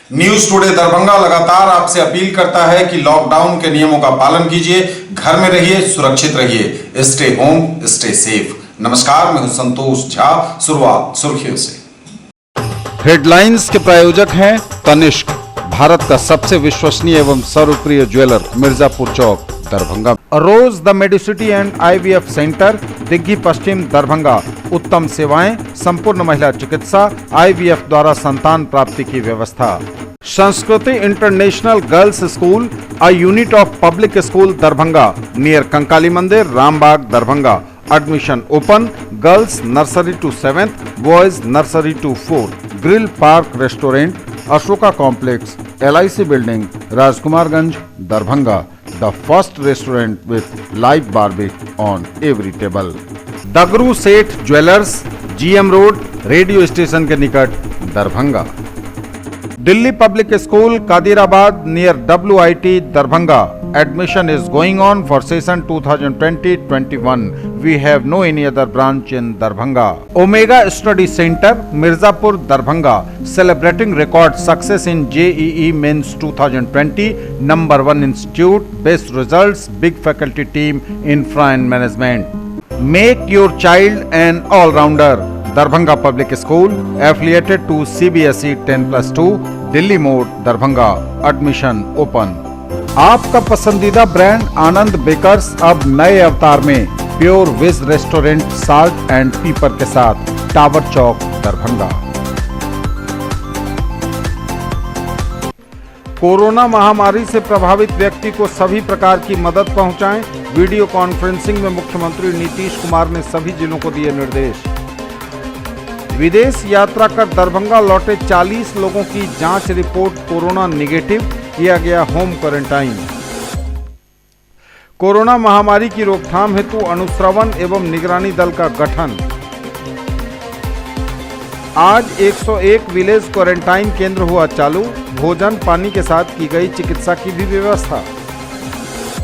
News today Darbhanga लगातार आपसे appeal करता है कि लॉकडाउन के नियमों का पालन कीजिए, घर में रहिए, सुरक्षित रहिए, स्टे होम, स्टे सेफ। नमस्कार, मैं हूं संतोष झा। शुरुआत सुर्खियों से। हेडलाइंस के प्रायोजक हैं तनिष्क, भारत का सबसे विश्वसनीय एवं सर्वप्रिय ज्वेलर, मिर्जापुर चौक, Darbhanga. Rose the medicity and IVF centre, Digghi पश्चिम, दरभंगा। उत्तम सेवाएं, संपूर्ण महिला चिकित्सा, IVF द्वारा संतान प्राप्ति की व्यवस्था। Sanskriti international girls school, a unit of public school, Darbhanga, near Kankali मंदिर, Rambagh, Darbhanga. Admission open. Girls nursery to 7th, boys nursery to 4th. Grill Park Restaurant, Ashoka Complex, LIC Building, Rajkumarganj, Darbhanga. The first restaurant with live barbecue on every table. Dagru Seth Jewelers, GM Road, radio station के निकट, Darbhanga. Delhi public school, Kadirabad, near WIT, Darbhanga. Admission is going on for session 2020-21. We have no any other branch in Darbhanga. Omega Study Center, Mirzapur, Darbhanga, celebrating record success in JEE Mains 2020. Number 1 institute, best results, big faculty team, infra and management. Make your child an all-rounder. Darbhanga Public School, affiliated to CBSE 10+2, Delhi Mode, Darbhanga. Admission open. आपका पसंदीदा brand आनंद bakers अब नए अवतार में, pure veg restaurant, salt and pepper के साथ, tower चौक, Darbhanga. Corona महामारी से प्रभावित व्यक्ति को सभी प्रकार की मदद पहुंचाएं। वीडियो कॉन्फ्रेंसिंग में मुख्यमंत्री नीतीश कुमार ने सभी जिलों को दिए निर्देश। विदेश यात्रा कर दरभंगा लौटे 40 लोगों की जांच रिपोर्ट कोरोना निगेटिव, किया गया होम क्वारंटाइन। कोरोना महामारी की रोकथाम हेतु अनुश्रवण एवं निगरानी दल का गठन। आज 101 विलेज क्वारंटाइन केंद्र हुआ चालू, भोजन पानी के साथ की गई चिकित्सा की भी व्यवस्था।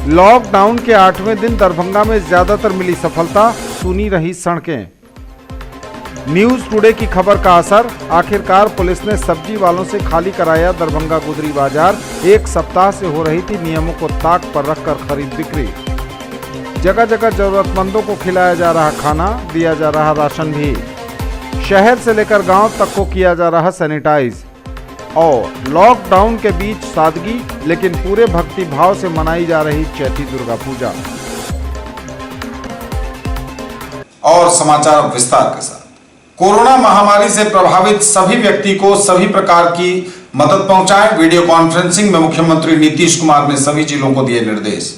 लॉकडाउन के 8वें दिन दरभंगा में ज्यादातर मिली सफलता, सुनी रही सड़कें। न्यूज टुडे की खबर का असर, आखिरकार पुलिस ने सब्जी वालों से खाली कराया दरभंगा गुदरी बाजार। एक सप्ताह से हो रही थी नियमों को ताक पर रखकर खरीद बिक्री। जगह जगह जरूरतमंदों को खिलाया जा रहा खाना, दिया जा रहा राशन भी। शहर से लेकर गांव तक को किया जा रहा सैनिटाइज। और लॉकडाउन के बीच सादगी लेकिन पूरे भक्ति भाव से मनाई जा रही चैती दुर्गा पूजा। और समाचार विस्तार के साथ। कोरोना महामारी से प्रभावित सभी व्यक्ति को सभी प्रकार की मदद पहुंचाएं। वीडियो कॉन्फ्रेंसिंग में मुख्यमंत्री नीतीश कुमार ने सभी जिलों को दिए निर्देश।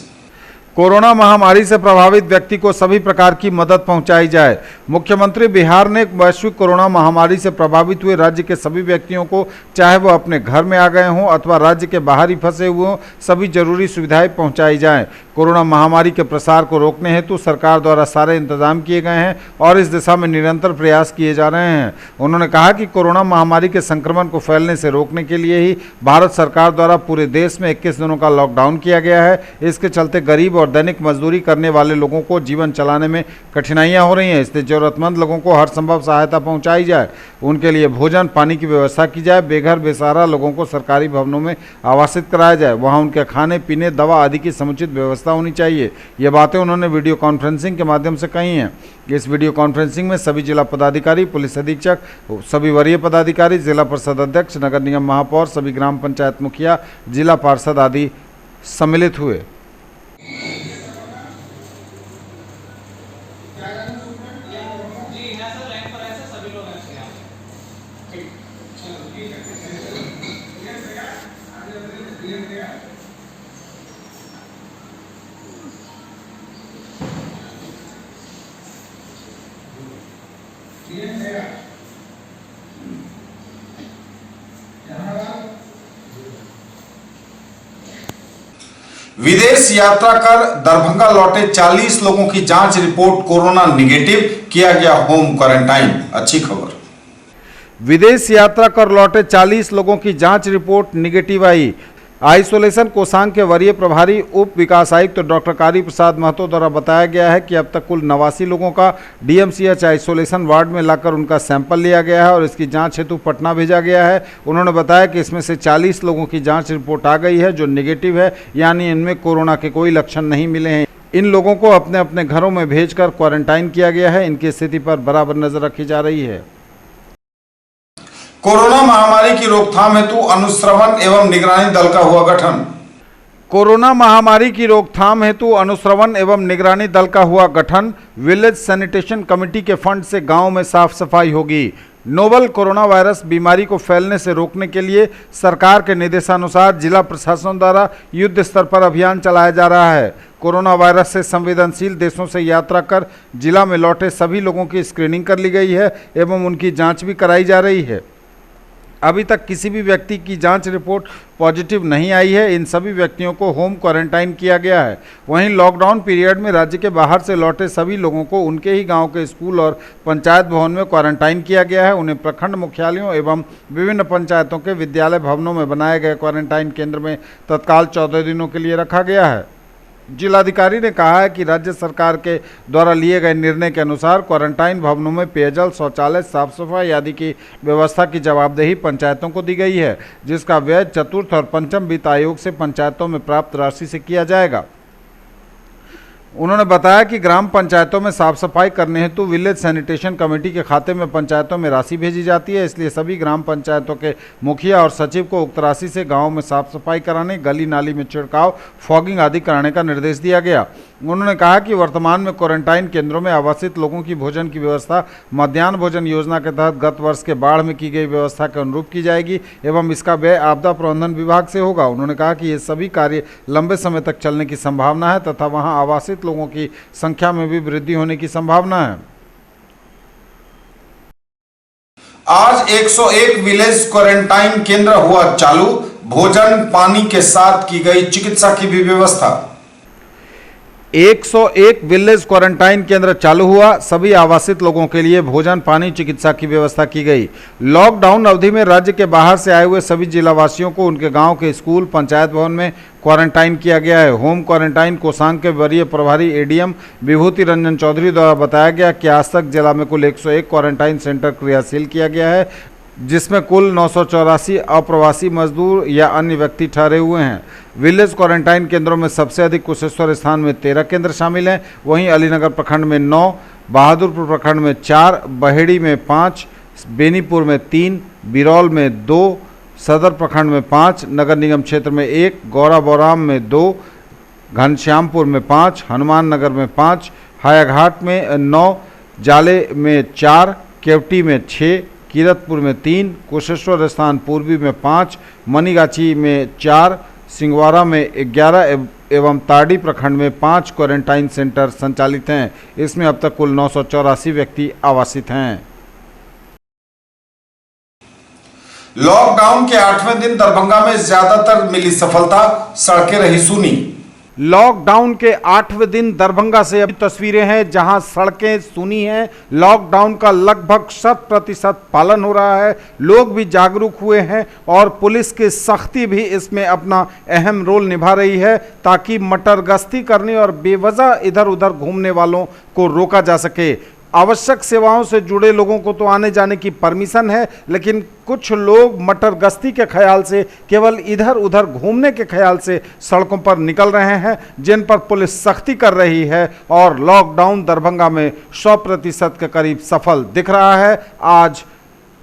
कोरोना महामारी से प्रभावित व्यक्ति को सभी प्रकार की मदद पहुंचाई जाए। मुख्यमंत्री बिहार ने वैश्विक कोरोना महामारी से प्रभावित हुए राज्य के सभी व्यक्तियों को, चाहे वो अपने घर में आ गए हों अथवा राज्य के बाहर ही फंसे हुए हों, सभी जरूरी सुविधाएं पहुंचाई जाएं। कोरोना महामारी के प्रसार को रोकने हेतु सरकार द्वारा सारे इंतजाम किए गए हैं और इस दिशा में निरंतर प्रयास किए जा रहे हैं। उन्होंने कहा कि कोरोना महामारी के संक्रमण को फैलने से रोकने के लिए ही भारत सरकार द्वारा पूरे देश में 21 दिनों का लॉकडाउन किया गया है। इसके चलते गरीब और दैनिक मजदूरी करने वाले लोगों को जीवन चलाने में कठिनाइयां हो रही हैं, इसलिए जरूरतमंद लोगों को हर संभव सहायता पहुंचाई जाए। उनके लिए भोजन पानी की व्यवस्था की जाए। बेघर बेसहारा लोगों को सरकारी भवनों में आवासित कराया जाए, वहां उनके खाने पीने दवा आदि की समुचित व्यवस्था होनी चाहिए। ये बातें उन्होंने वीडियो कॉन्फ्रेंसिंग के माध्यम से कही हैं। इस वीडियो कॉन्फ्रेंसिंग में सभी जिला पदाधिकारी, पुलिस अधीक्षक, सभी वरीय पदाधिकारी, जिला परिषद अध्यक्ष, नगर निगम महापौर, सभी ग्राम पंचायत मुखिया, जिला पार्षद आदि सम्मिलित हुए। विदेश यात्रा कर दरभंगा लौटे 40 लोगों की जांच रिपोर्ट कोरोना निगेटिव, किया गया होम क्वारंटाइन। अच्छी खबर। विदेश यात्रा कर लौटे 40 लोगों की जांच रिपोर्ट निगेटिव आई। आइसोलेशन कोषांग के वरीय प्रभारी उप विकास आयुक्त तो डॉक्टर कारी प्रसाद महतो द्वारा बताया गया है कि अब तक कुल 89 लोगों का डीएमसीएच आइसोलेशन वार्ड में लाकर उनका सैंपल लिया गया है और इसकी जांच हेतु पटना भेजा गया है। उन्होंने बताया कि इसमें से 40 लोगों की जांच रिपोर्ट आ गई है जो नेगेटिव है, यानी इनमें कोरोना के कोई लक्षण नहीं मिले हैं। इन लोगों को अपने अपने घरों में भेजकर क्वारंटाइन किया गया है। इनकी स्थिति पर बराबर नजर रखी जा रही है। कोरोना महामारी की रोकथाम हेतु अनुश्रवण एवं निगरानी दल का हुआ गठन। कोरोना महामारी की रोकथाम हेतु अनुश्रवण एवं निगरानी दल का हुआ गठन। विलेज सैनिटेशन कमेटी के फंड से गांव में साफ सफाई होगी। नोवल कोरोना वायरस बीमारी को फैलने से रोकने के लिए सरकार के निर्देशानुसार जिला प्रशासन द्वारा युद्ध स्तर पर अभियान चलाया जा रहा है। कोरोना वायरस से संवेदनशील देशों से यात्रा कर जिला में लौटे सभी लोगों की स्क्रीनिंग कर ली गई है एवं उनकी जांच भी कराई जा रही है। अभी तक किसी भी व्यक्ति की जांच रिपोर्ट पॉजिटिव नहीं आई है। इन सभी व्यक्तियों को होम क्वारंटाइन किया गया है। वहीं लॉकडाउन पीरियड में राज्य के बाहर से लौटे सभी लोगों को उनके ही गांव के स्कूल और पंचायत भवन में क्वारंटाइन किया गया है। उन्हें प्रखंड मुख्यालयों एवं विभिन्न पंचायतों के विद्यालय भवनों में बनाए गए क्वारंटाइन केंद्र में तत्काल 14 दिनों के लिए रखा गया है। जिलाधिकारी ने कहा है कि राज्य सरकार के द्वारा लिए गए निर्णय के अनुसार क्वारंटाइन भवनों में पेयजल, शौचालय, साफ सफाई आदि की व्यवस्था की जवाबदेही पंचायतों को दी गई है, जिसका व्यय चतुर्थ और पंचम वित्त आयोग से पंचायतों में प्राप्त राशि से किया जाएगा। उन्होंने बताया कि ग्राम पंचायतों में साफ सफाई करने हेतु विलेज सैनिटेशन कमेटी के खाते में पंचायतों में राशि भेजी जाती है। इसलिए सभी ग्राम पंचायतों के मुखिया और सचिव को उक्त राशि से गांव में साफ सफाई कराने, गली नाली में छिड़काव, फॉगिंग आदि कराने का निर्देश दिया गया। उन्होंने कहा कि वर्तमान में क्वारंटाइन केंद्रों में आवासित लोगों की भोजन की व्यवस्था मध्याह्न भोजन योजना के तहत गत वर्ष के बाढ़ में की गई व्यवस्था के अनुरूप की जाएगी एवं इसका व्यय आपदा प्रबंधन विभाग से होगा। उन्होंने कहा कि ये सभी कार्य लंबे समय तक चलने की संभावना है तथा वहां आवासित लोगों की संख्या में भी वृद्धि होने की संभावना है। आज 101 विलेज क्वारंटाइन केंद्र हुआ चालू। भोजन पानी के साथ की गई चिकित्सा की भी व्यवस्था। 101 विलेज क्वारंटाइन केंद्र चालू हुआ। सभी आवासित लोगों के लिए भोजन, पानी, चिकित्सा की व्यवस्था की गई। लॉकडाउन अवधि में राज्य के बाहर से आए हुए सभी जिलावासियों को उनके गांव के स्कूल, पंचायत भवन में क्वारंटाइन किया गया है। होम क्वारंटाइन कोषांग के वरीय प्रभारी एडीएम विभूति रंजन चौधरी द्वारा बताया गया कि आज तक जिला में कुल 101 क्वारंटाइन सेंटर क्रियाशील किया गया है, जिसमें कुल 984 अप्रवासी मजदूर या अन्य व्यक्ति ठहरे हुए हैं। विलेज क्वारंटाइन केंद्रों में सबसे अधिक कुशेश्वर स्थान में 13 केंद्र शामिल हैं। वहीं अलीनगर प्रखंड में 9, बहादुरपुर प्रखंड में 4, बहेड़ी में 5, बेनीपुर में 3, बिरौल में 2, सदर प्रखंड में 5, नगर निगम क्षेत्र में 1, गौरा बौराम में 2, घनश्यामपुर में 5, हनुमान नगर में 5, हायाघाट में 9, जाले में 4, केवटी में 6, कीरतपुर में 3, कुशेश्वर स्थान पूर्वी में 5, मनीगाछी में 4, सिंगवारा में 11 एवं ताड़ी प्रखंड में 5 क्वारंटाइन सेंटर संचालित हैं। इसमें अब तक कुल 984 व्यक्ति आवासित हैं। लॉकडाउन के 8वें दिन दरभंगा में ज्यादातर मिली सफलता, सड़कें रही सूनी। लॉकडाउन के 8वें दिन दरभंगा से अभी तस्वीरें हैं जहां सड़कें सूनी हैं। लॉकडाउन का लगभग 100% पालन हो रहा है। लोग भी जागरूक हुए हैं और पुलिस की सख्ती भी इसमें अपना अहम रोल निभा रही है ताकि मटर गश्ती करने और बेवजह इधर उधर घूमने वालों को रोका जा सके। आवश्यक सेवाओं से जुड़े लोगों को तो आने जाने की परमिशन है, लेकिन कुछ लोग मटर गश्ती के ख्याल से, केवल इधर उधर घूमने के ख्याल से सड़कों पर निकल रहे हैं, जिन पर पुलिस सख्ती कर रही है और लॉकडाउन दरभंगा में 100% के करीब सफल दिख रहा है। आज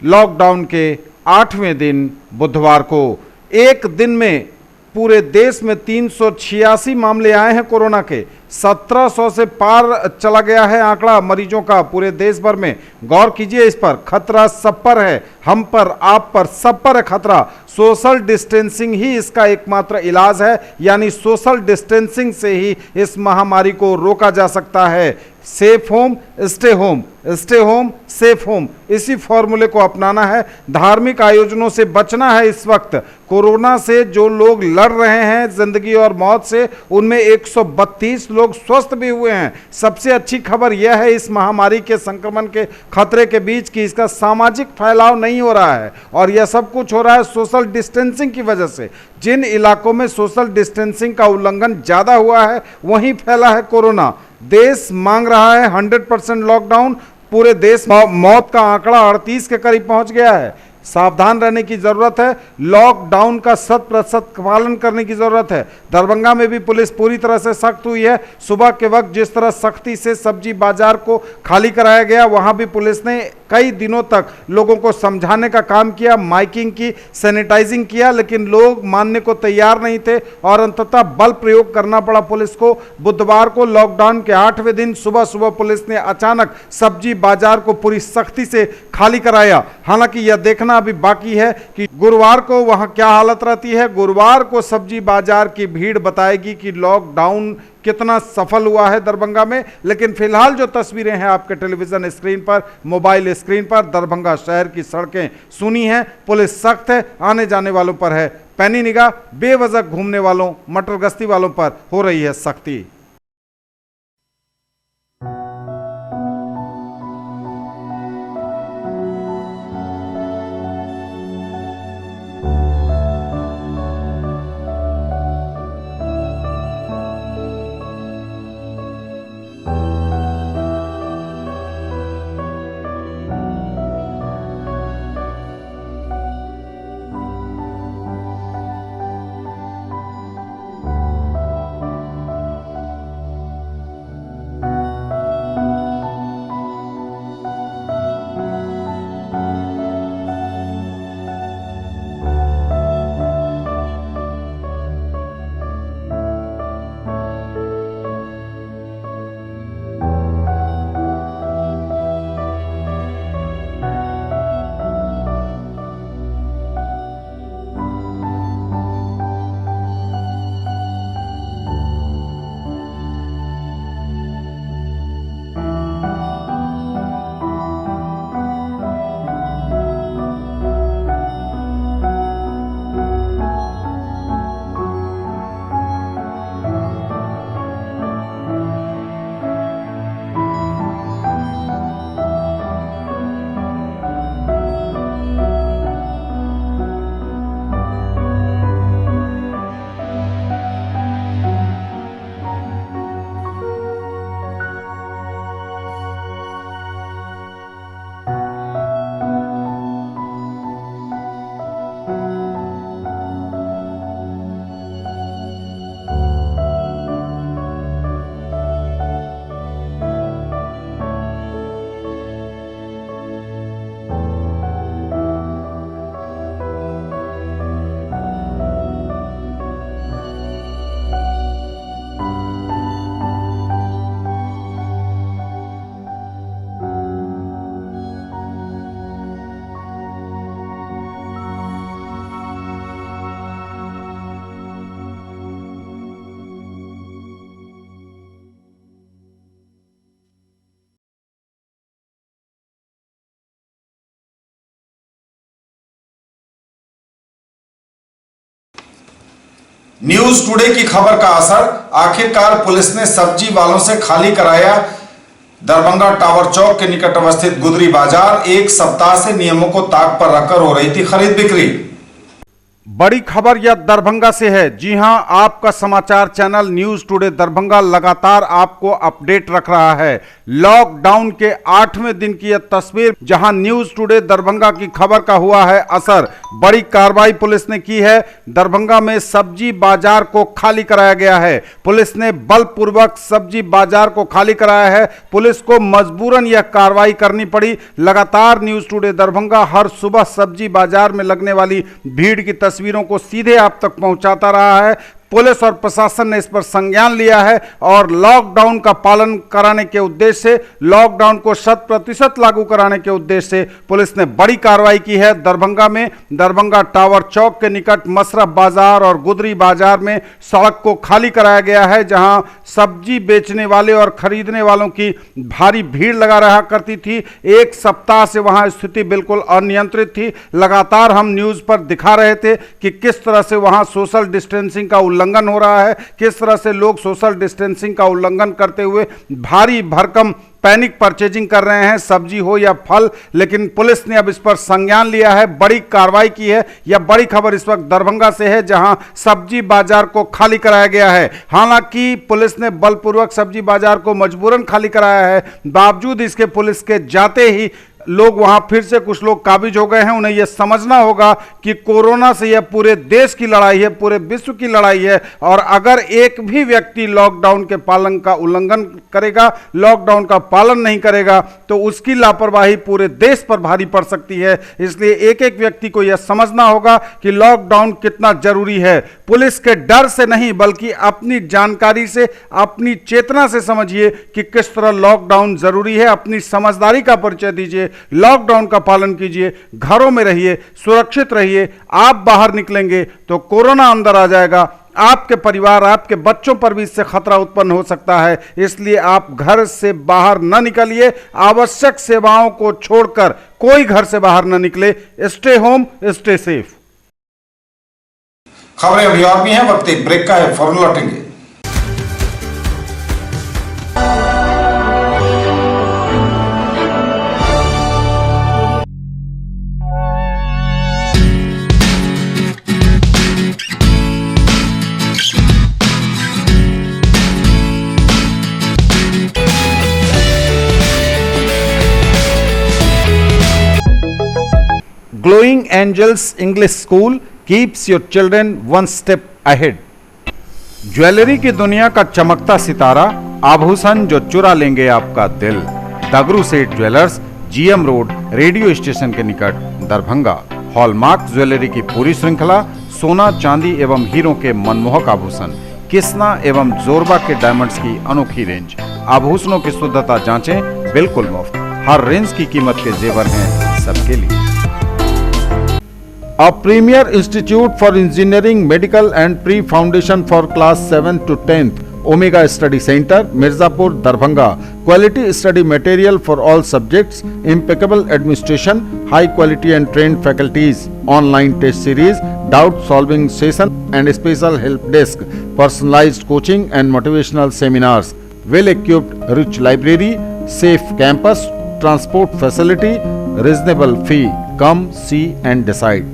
लॉकडाउन के 8वें दिन बुधवार को एक दिन में पूरे देश में 386 मामले आए हैं कोरोना के। 1700 से पार चला गया है आंकड़ा मरीजों का पूरे देश भर में। गौर कीजिए इस पर, खतरा सब पर है, हम पर, आप पर, सब पर है खतरा। सोशल डिस्टेंसिंग ही इसका एकमात्र इलाज है, यानी सोशल डिस्टेंसिंग से ही इस महामारी को रोका जा सकता है। Safe home, stay home safe home, इसी फॉर्मूले को अपनाना है। धार्मिक आयोजनों से बचना है। इस वक्त कोरोना से जो लोग लड़ रहे हैं जिंदगी और मौत से, उनमें 132 लोग स्वस्थ भी हुए हैं। सबसे अच्छी खबर यह है इस महामारी के संक्रमण के खतरे के बीच कि इसका सामाजिक फैलाव नहीं हो रहा है, और यह सब कुछ हो रहा है सोशल डिस्टेंसिंग की वजह से। जिन इलाकों में सोशल डिस्टेंसिंग का उल्लंघन ज्यादा हुआ है वहीं फैला है कोरोना। देश मांग रहा है 100% लॉकडाउन। पूरे देश मौत का आंकड़ा 38 के करीब पहुंच गया है। सावधान रहने की जरूरत है। लॉकडाउन का 100% पालन करने की जरूरत है। दरभंगा में भी पुलिस पूरी तरह से सख्त हुई है। सुबह के वक्त जिस तरह सख्ती से सब्जी बाजार को खाली कराया गया, वहां भी पुलिस ने कई दिनों तक लोगों को समझाने का काम किया, माइकिंग की, सैनिटाइजिंग किया, लेकिन लोग मानने को तैयार नहीं थे और अंततः बल प्रयोग करना पड़ा पुलिस को। बुधवार को लॉकडाउन के 8वें दिन सुबह सुबह पुलिस ने अचानक सब्जी बाजार को पूरी सख्ती से खाली कराया। हालांकि यह देखना अभी बाकी है कि गुरुवार को वहां क्या हालत रहती है। गुरुवार को सब्जी बाजार की भीड़ बताएगी कि लॉकडाउन कितना सफल हुआ है दरभंगा में। लेकिन फिलहाल जो तस्वीरें हैं आपके टेलीविजन स्क्रीन पर, मोबाइल स्क्रीन पर, दरभंगा शहर की सड़कें सुनी हैं। पुलिस सख्त है, आने जाने वालों पर है पैनी निगाह, बेवजह घूमने वालों, मटर गश्ती वालों पर हो रही है सख्ती। न्यूज टुडे की खबर का असर, आखिरकार पुलिस ने सब्जी वालों से खाली कराया दरभंगा टावर चौक के निकट अवस्थित गुदरी बाजार। एक सप्ताह से नियमों को ताक पर रखकर हो रही थी खरीद बिक्री। बड़ी खबर यह दरभंगा से है। जी हां, आपका समाचार चैनल न्यूज टुडे दरभंगा लगातार आपको अपडेट रख रहा है। लॉकडाउन के 8वें दिन की यह तस्वीर, जहां न्यूज टुडे दरभंगा की खबर का हुआ है असर। बड़ी कार्रवाई पुलिस ने की है। दरभंगा में सब्जी बाजार को खाली कराया गया है। पुलिस ने बलपूर्वक सब्जी बाजार को खाली कराया है। पुलिस को मजबूरन यह कार्रवाई करनी पड़ी। लगातार न्यूज टुडे दरभंगा हर सुबह सब्जी बाजार में लगने वाली भीड़ की तस्वीरों को सीधे आप तक पहुंचाता रहा है। पुलिस और प्रशासन ने इस पर संज्ञान लिया है और लॉकडाउन का पालन कराने के उद्देश्य से, लॉकडाउन को 100% लागू कराने के उद्देश्य से पुलिस ने बड़ी कार्रवाई की है। दरभंगा में दरभंगा टावर चौक के निकट मसरफ बाजार और गुदरी बाजार में सड़क को खाली कराया गया है, जहां सब्जी बेचने वाले और खरीदने वालों की भारी भीड़ लगा रहा करती थी। एक सप्ताह से वहां स्थिति बिल्कुल अनियंत्रित थी। लगातार हम न्यूज पर दिखा रहे थे कि किस तरह से वहां सोशल डिस्टेंसिंग का उल्लंघन हो रहा है, किस तरह से लोग सोशल डिस्टेंसिंग का उल्लंघन करते हुए भारी भरकम पैनिक परचेजिंग कर रहे हैं, सब्जी हो या फल। लेकिन पुलिस ने अब इस पर संज्ञान लिया है, बड़ी कार्रवाई की है। यह बड़ी खबर इस वक्त दरभंगा से है, जहां सब्जी बाजार को खाली कराया गया है। हालांकि पुलिस ने बलपूर्वक सब्जी बाजार को मजबूरन खाली कराया है, बावजूद इसके पुलिस के जाते ही लोग वहां फिर से कुछ लोग काबिज हो गए हैं। उन्हें यह समझना होगा कि कोरोना से यह पूरे देश की लड़ाई है, पूरे विश्व की लड़ाई है, और अगर एक भी व्यक्ति लॉकडाउन के पालन का उल्लंघन करेगा, लॉकडाउन का पालन नहीं करेगा, तो उसकी लापरवाही पूरे देश पर भारी पड़ सकती है। इसलिए एक एक व्यक्ति को यह समझना होगा कि लॉकडाउन कितना जरूरी है। पुलिस के डर से नहीं, बल्कि अपनी जानकारी से, अपनी चेतना से समझिए कि किस तरह लॉकडाउन जरूरी है। अपनी समझदारी का परिचय दीजिए, लॉकडाउन का पालन कीजिए, घरों में रहिए, सुरक्षित रहिए। आप बाहर निकलेंगे तो कोरोना अंदर आ जाएगा, आपके परिवार, आपके बच्चों पर भी इससे खतरा उत्पन्न हो सकता है। इसलिए आप घर से बाहर न निकलिए, आवश्यक सेवाओं को छोड़कर कोई घर से बाहर न निकले। Stay home, stay safe. खबरें अभी और भी हैं, वक्त एक ब्रेक का है, फौरन लौटेंगे। Glowing Angels English School keeps your children one step ahead. Jewellery की दुनिया का चमकता सितारा, आभूषण जो चुरा लेंगे आपका दिल। दगरू सेठ jewellers, GM road, radio station के निकट, दरभंगा। हॉलमार्क ज्वेलरी की पूरी श्रृंखला, सोना, चांदी एवं हीरों के मनमोहक आभूषण, किस्ना एवं जोरबा के डायमंड्स की अनोखी रेंज। आभूषणों की शुद्धता जांचें, बिल्कुल मुफ्त। हर रेंज की कीमत के जेवर हैं सबके लिए। A premier institute for engineering, medical and pre-foundation for class 7 to 10th, Omega Study Center, Mirzapur, Darbhanga. Quality study material for all subjects, impeccable administration, high quality and trained faculties, online test series, doubt solving session and special help desk, personalized coaching and motivational seminars, well equipped rich library, safe campus, transport facility, reasonable fee. Come see and decide.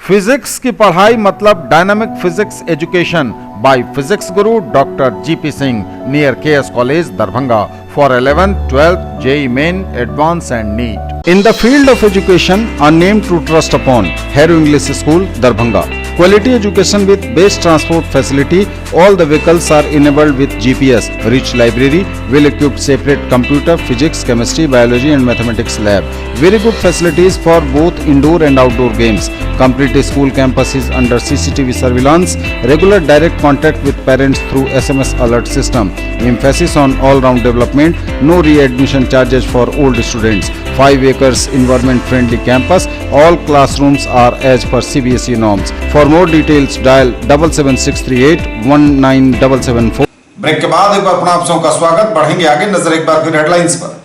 Physics की पढ़ाई मतलब dynamic physics education by physics Guru doctor GP Singh, near KS college, Darbhanga, for 11th, 12th, JEE Main, Advanced and NEET. In the field of education, a name to trust upon, Hero English School, Darbhanga. Quality education with best transport facility. All the vehicles are enabled with GPS. Rich library, well-equipped separate computer, physics, chemistry, biology and mathematics lab. Very good facilities for both indoor and outdoor games. Complete school campus is under CCTV surveillance. Regular direct contact with parents through SMS alert system. Emphasis on all-round development. No re-admission charges for old students. 5 acres environment-friendly campus. All classrooms are as per CBSE norms. For more details, dial 77638 19774. Break के बाद एक बार पुनः आप सबका स्वागत। बढ़ेंगे आगे, नजर एक बार फिर हेडलाइंस पर।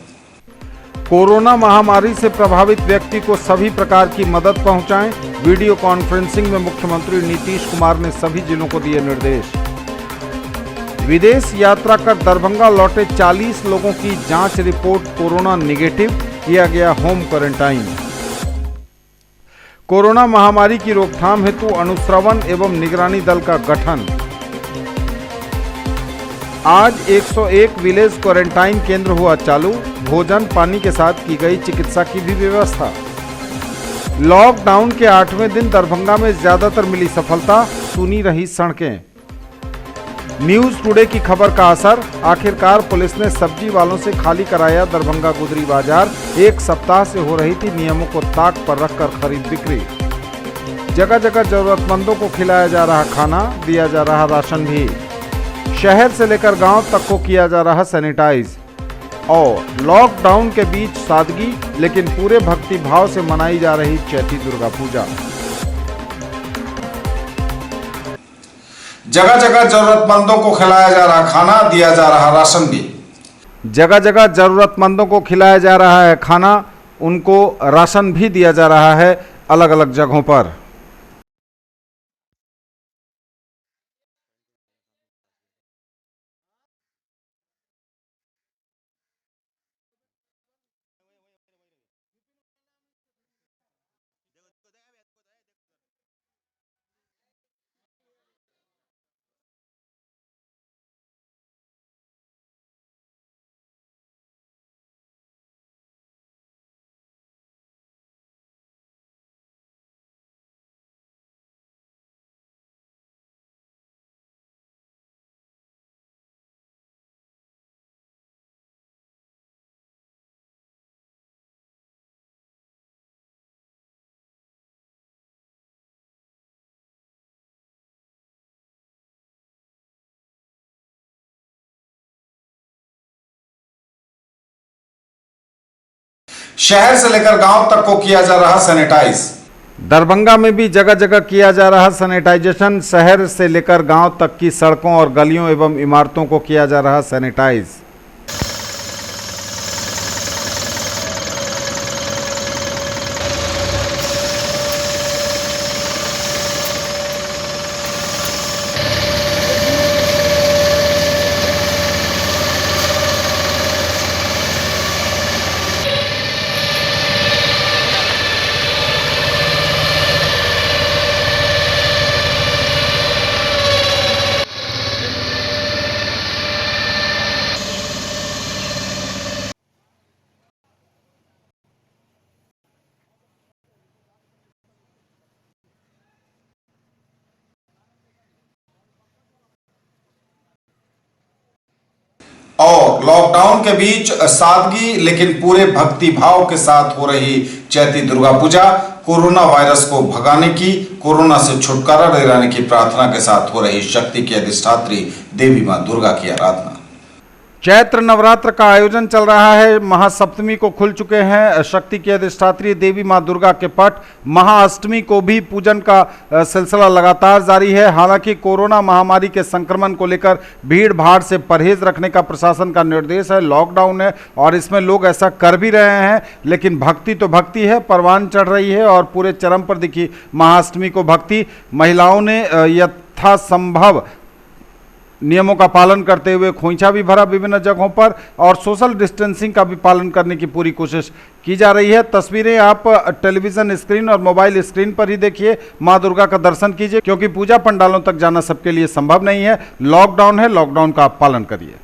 कोरोना महामारी से प्रभावित व्यक्ति को सभी प्रकार की मदद पहुंचाएं। वीडियो कॉन्फ्रेंसिंग में मुख्यमंत्री नीतीश कुमार ने सभी जिलों को दिए निर्देश। विदेश यात्रा कर दरभंगा लौटे 40 लोगों की जांच रिपोर्ट कोरोना निगेटिव, किया गया होम क्वारंटाइन। कोरोना महामारी की रोकथाम हेतु अनुश्रवण एवं निगरानी दल का गठन। आज 101 विलेज क्वारंटाइन केंद्र हुआ चालू। भोजन पानी के साथ की गई चिकित्सा की भी व्यवस्था। लॉकडाउन के 8वें दिन दरभंगा में ज्यादातर मिली सफलता, सुनी रही सड़कें। न्यूज टुडे की खबर का असर, आखिरकार पुलिस ने सब्जी वालों से खाली कराया दरभंगा गुदरी बाजार। एक सप्ताह से हो रही थी नियमों को ताक पर रखकर खरीद बिक्री। जगह जगह जरूरतमंदों को खिलाया जा रहा खाना, दिया जा रहा राशन भी। शहर से लेकर गांव तक को किया जा रहा सैनिटाइज। और लॉकडाउन के बीच सादगी लेकिन पूरे भक्ति भाव से मनाई जा रही चैती दुर्गा पूजा। जगह जगह जरूरतमंदों को खिलाया जा रहा खाना, दिया जा रहा राशन भी। जगह जगह जरूरतमंदों को खिलाया जा रहा है खाना, उनको राशन भी दिया जा रहा है अलग अलग जगहों पर। शहर से लेकर गांव तक को किया जा रहा सैनिटाइज। दरभंगा में भी जगह जगह किया जा रहा सैनिटाइजेशन। शहर से लेकर गांव तक की सड़कों और गलियों एवं इमारतों को किया जा रहा सैनिटाइज। और लॉकडाउन के बीच सादगी लेकिन पूरे भक्ति भाव के साथ हो रही चैती दुर्गा पूजा। कोरोना वायरस को भगाने की, कोरोना से छुटकारा दिलाने की प्रार्थना के साथ हो रही शक्ति की अधिष्ठात्री देवी मां दुर्गा की आराधना। चैत्र नवरात्र का आयोजन चल रहा है। महासप्तमी को खुल चुके हैं शक्ति की अधिष्ठात्री देवी मां दुर्गा के पट। महाअष्टमी को भी पूजन का सिलसिला लगातार जारी है। हालांकि कोरोना महामारी के संक्रमण को लेकर भीड़ भाड़ से परहेज रखने का प्रशासन का निर्देश है। लॉकडाउन है और इसमें लोग ऐसा कर भी रहे हैं, लेकिन भक्ति तो भक्ति है, परवान चढ़ रही है और पूरे चरम पर दिखी महाअष्टमी को भक्ति। महिलाओं ने यथासंभव नियमों का पालन करते हुए खोइंछा भी भरा विभिन्न जगहों पर और सोशल डिस्टेंसिंग का भी पालन करने की पूरी कोशिश की जा रही है। तस्वीरें आप टेलीविजन स्क्रीन और मोबाइल स्क्रीन पर ही देखिए। मां दुर्गा का दर्शन कीजिए, क्योंकि पूजा पंडालों तक जाना सबके लिए संभव नहीं है। लॉकडाउन है, लॉकडाउन का आप पालन करिए।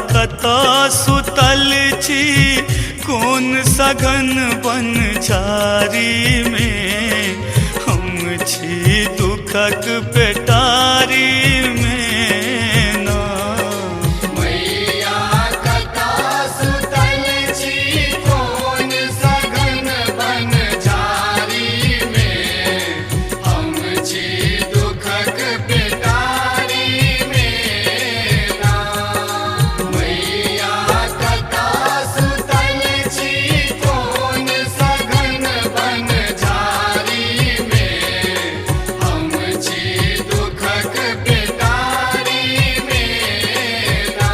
कथा सुतल छी कौन सघन बन झारी में, हम छी दुखक पेटारी में ना। मैया कथा सुतल छी कौन सघन बन झारी में, हम छी दुखक पेटारी में ना। मैया कथा सुतल छी कौन सघन बन झारी में, हम छी दुखक पेटारी में ना।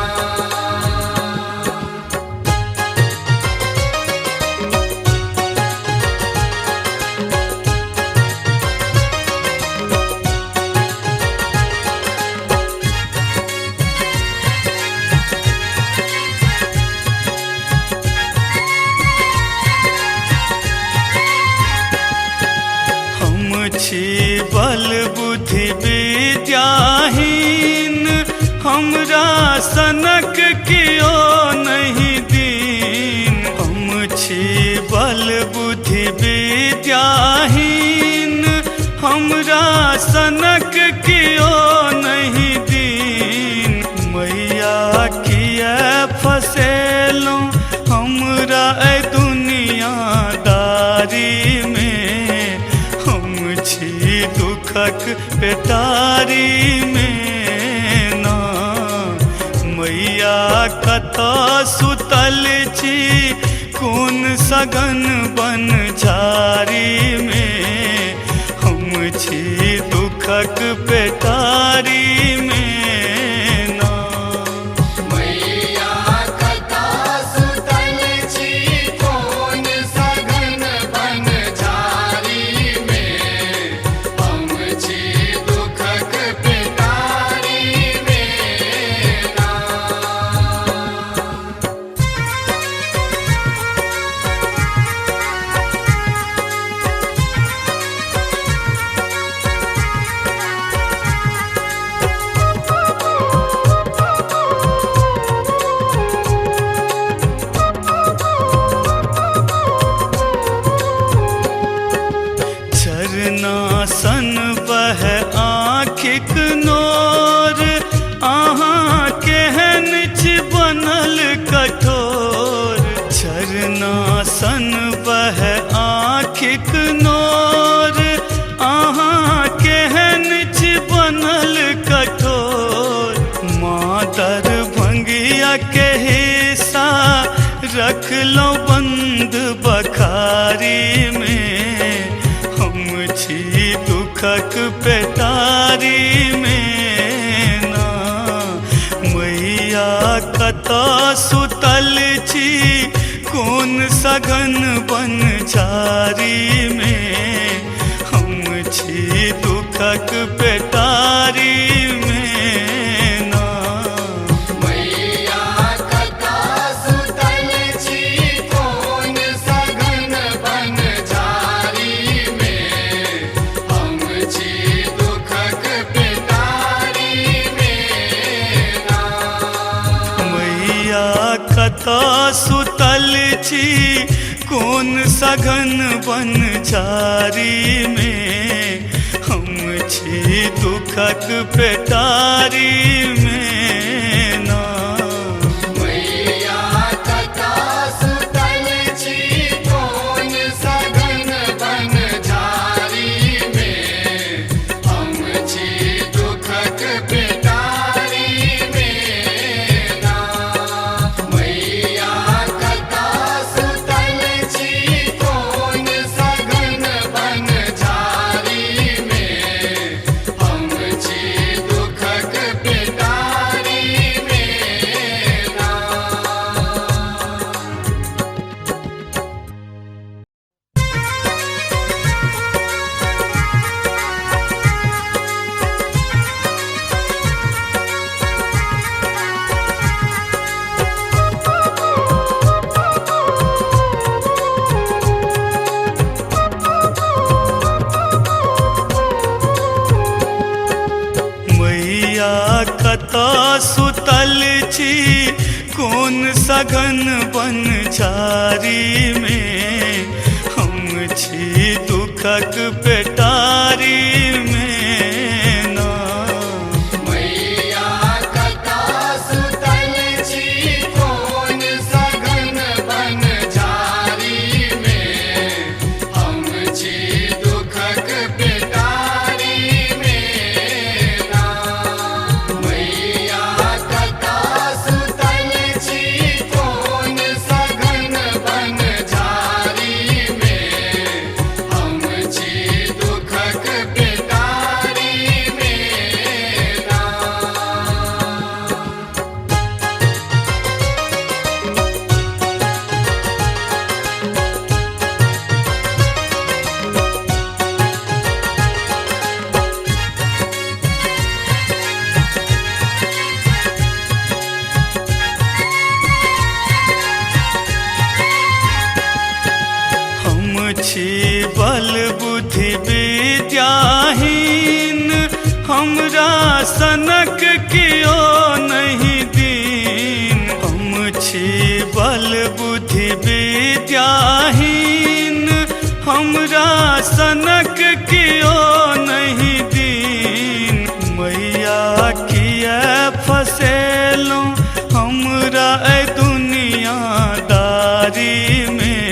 हम छी बल बुद्धि विद्याहीन, हमरा सनक कियो नहीं दीन। हम छी बल बुद्धि विद्याहीन, हमरा सनक कियो नहीं दीन। मैया किया फसेलूं हमरा ए दुनियादारी में। हम छी दुखक पेटारी में ना। मैया कतऽ सुतल छी कोन सघन बन झाड़ी में। हम छी दुखक पेटारी में ना। मैया कतऽ सुतल छी कोन सघन बन झाड़ी में। हम छी दुखक पेटारी में ना। झरना सन बह आँखिक नोर, अहाँ केहन छी बनल कठोर। झरना सन बह आँखिक नोर, अहाँ केहन छी बनल कठोर। माँ दरभंगिया के हिस्सा रखलौं बंद बखारी में। हम छी दुखक पेटारी में ना। मैया कतऽ सुतल छी कोन सघन बन झाड़ी में। हम छी दुखक पेटारी में ना। मैया कतऽ सुतल छी कोन सघन बन झाड़ी में। हम छी दुखक पेटारी में ना। मैया कतऽ सुतल छी कोन सघन बन झाड़ी में। हम छी दुखक पेटारी में ना। मैया कतऽ सुतल छी कोन सघन बन झाड़ी में। हम छी दुखक पेटारी में ना। मैया कतऽ सुतल छी कोन सघन बन झाड़ी में। हम छी दुखक पेटारी में ना। मैया कतऽ सुतल छी कोन सघन बन झाड़ी में। हम छी दुखक पेटारी में ना। मैया कतऽ सुतल छी कोन सघन बन झाड़ी में। हम छी दुखक पेटारी में ना। मैया कतऽ सुतल छी कोन सघन बन झाड़ी में। हम छी दुखक पेटारी में ना। हम छी बल बुद्धि विद्याहीन, हमरा सनक कियो फसेलो हमरा ए दुनियादारी में।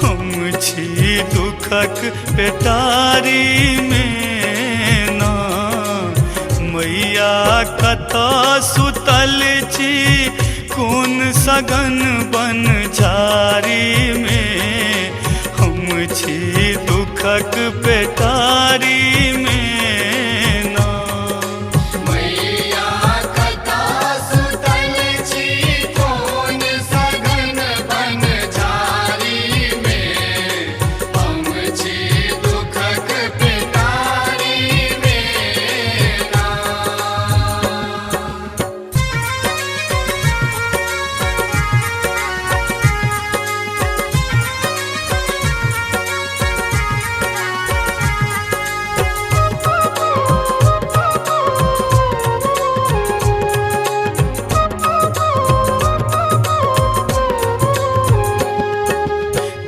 हम छी दुखक पेटारी में ना। मैया कतऽ सुतल छी कोन सघन बन झारी में। हम छी दुखक पेटारी में ना। मैया कतऽ सुतल छी कोन सघन बन झारी में। हम छी दुखक पेटारी में ना।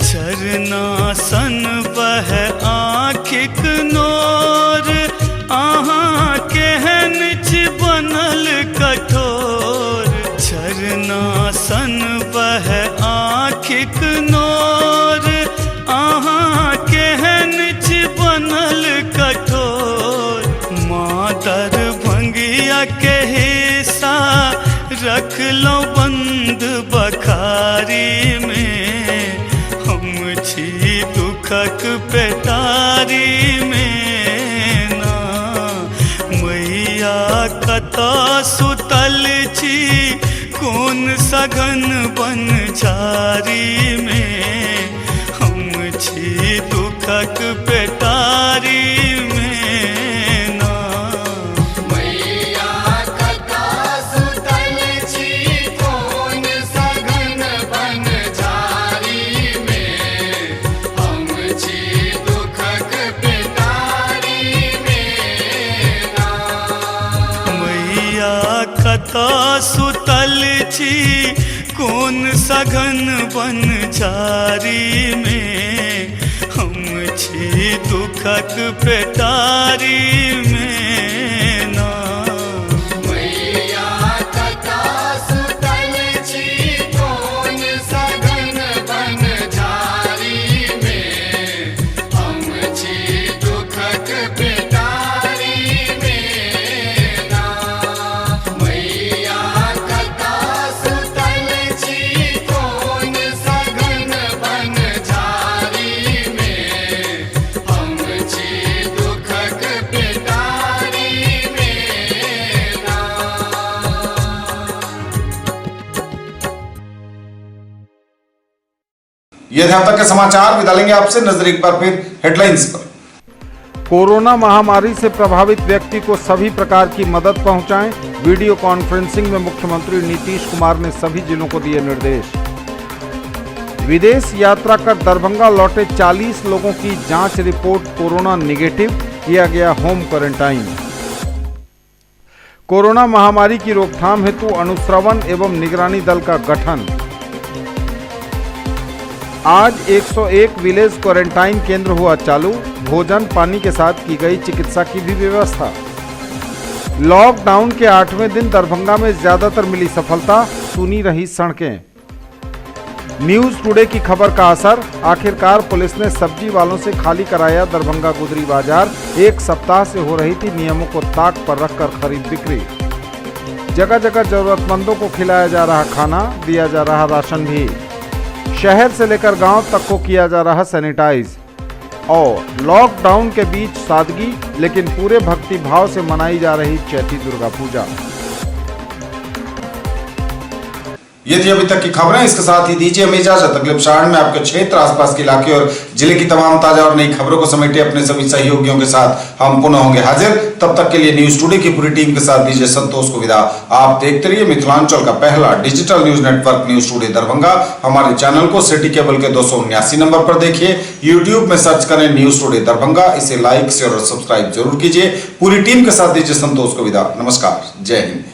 झरना सन बह आँखिक नोर। अहाँ केहन छी बनल कठोर। झरना सन बह आँखिक नोर। अहाँ केहन छी बनल कठोर। माँ दरभंगिया के हिस्सा रखलौ बंद बखारी में। हम छी दुखक पेटारी में ना। मैया कतऽ सुतल छी कोन सघन बन झारी में। हम छी दुखक पेटारी में ना। मैया कतऽ सुतल छी कोन सघन बन झारी में। हम छी दुखक पेटारी में ना। मैया कतऽ सुतल छी कोन सघन बन झारी में। हम छी दुखक पेटारी में ना। मैया कतऽ सुतल छी कोन सघन बन झारी में। हम छी दुखक पेटारी में ना। मैया कतऽ सुतल छी कोन सघन बन झारी में। हम छी दुखक पेटारी में ना। ये थे अब तक के समाचार। विदा लेंगे आपसे। नजर एक बार फिर हेडलाइंस पर। कोरोना महामारी से प्रभावित व्यक्ति को सभी प्रकार की मदद पहुंचाएं। वीडियो कॉन्फ्रेंसिंग में मुख्यमंत्री नीतीश कुमार ने सभी जिलों को दिए निर्देश। विदेश यात्रा कर दरभंगा लौटे 40 लोगों की जांच रिपोर्ट कोरोना निगेटिव, किया गया होम क्वारंटाइन। कोरोना महामारी की रोकथाम हेतु अनुश्रवण एवं निगरानी दल का गठन। आज 101 विलेज क्वारंटाइन केंद्र हुआ चालू। भोजन पानी के साथ की गई चिकित्सा की भी व्यवस्था। लॉकडाउन के 8वें दिन दरभंगा में ज्यादातर मिली सफलता, सुनी रही सड़कें। न्यूज टुडे की खबर का असर, आखिरकार पुलिस ने सब्जी वालों से खाली कराया दरभंगा गुदरी बाजार। एक सप्ताह से हो रही थी नियमों को ताक पर रखकर खरीद बिक्री। जगह जगह जरूरतमंदों को खिलाया जा रहा खाना, दिया जा रहा राशन भी। शहर से लेकर गांव तक को किया जा रहा सैनिटाइज। और लॉकडाउन के बीच सादगी लेकिन पूरे भक्ति भाव से मनाई जा रही चैती दुर्गा पूजा। ये थी अभी तक की खबरें। इसके साथ ही दीजिए हमें इजाजत। अगले प्रसारण में आपके क्षेत्र, आसपास के इलाके और जिले की तमाम ताजा और नई खबरों को समेटे अपने सभी सहयोगियों के साथ हम पुनः होंगे हाजिर। तब तक के लिए न्यूज टुडे की पूरी टीम के साथ दीजिए संतोष को विदा। आप देखते रहिए मिथिलांचल का पहला digital news network news today Darbhanga. हमारे चैनल को सिटी केबल के 279 नंबर पर देखिए। यूट्यूब में सर्च करें न्यूज टुडे दरभंगा। इसे लाइक शेयर और सब्सक्राइब जरूर कीजिए। पूरी टीम के साथ दीजिए संतोष को विदा। नमस्कार, जय हिंद।